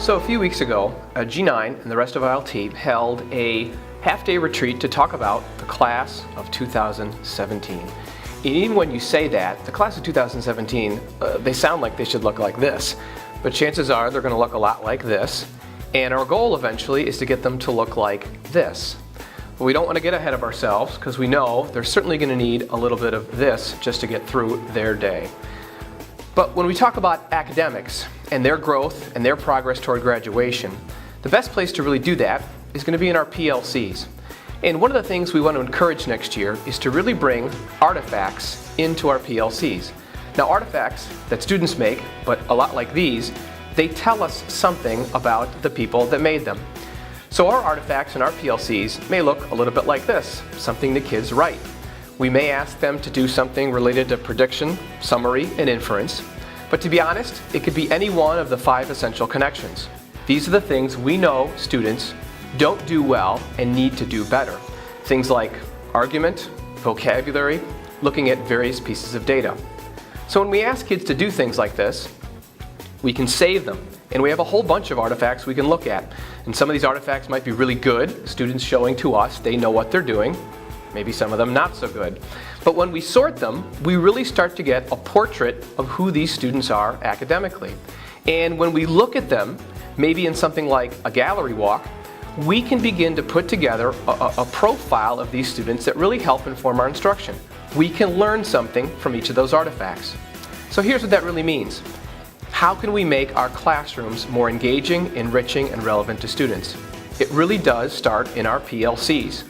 So a few weeks ago, G9 and the rest of ILT held a half-day retreat to talk about the class of 2017. And even when you say that, the class of 2017, they sound like they should look like this. But chances are they're going to look a lot like this. And our goal eventually is to get them to look like this. But we don't want to get ahead of ourselves because we know they're certainly going to need a little bit of this just to get through their day. But when we talk about academics and their growth and their progress toward graduation, the best place to really do that is going to be in our PLCs. And one of the things we want to encourage next year is to really bring artifacts into our PLCs. Now, artifacts that students make, but a lot like these, they tell us something about the people that made them. So our artifacts in our PLCs may look a little bit like this, something the kids write. We may ask them to do something related to prediction, summary, and inference. But to be honest, it could be any one of the 5 essential connections. These are the things we know students don't do well and need to do better. Things like argument, vocabulary, looking at various pieces of data. So when we ask kids to do things like this, we can save them. And we have a whole bunch of artifacts we can look at. And some of these artifacts might be really good, students showing to us they know what they're doing. Maybe some of them not so good. But when we sort them, we really start to get a portrait of who these students are academically. And when we look at them, maybe in something like a gallery walk, we can begin to put together a profile of these students that really help inform our instruction. We can learn something from each of those artifacts. So here's what that really means. How can we make our classrooms more engaging, enriching, and relevant to students? It really does start in our PLCs.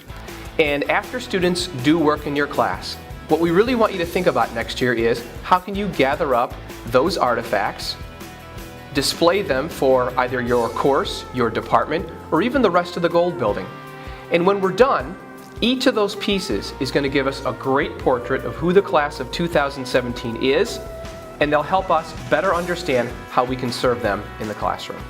And after students do work in your class, what we really want you to think about next year is how can you gather up those artifacts, display them for either your course, your department, or even the rest of the Gold Building. And when we're done, each of those pieces is going to give us a great portrait of who the class of 2017 is, and they'll help us better understand how we can serve them in the classroom.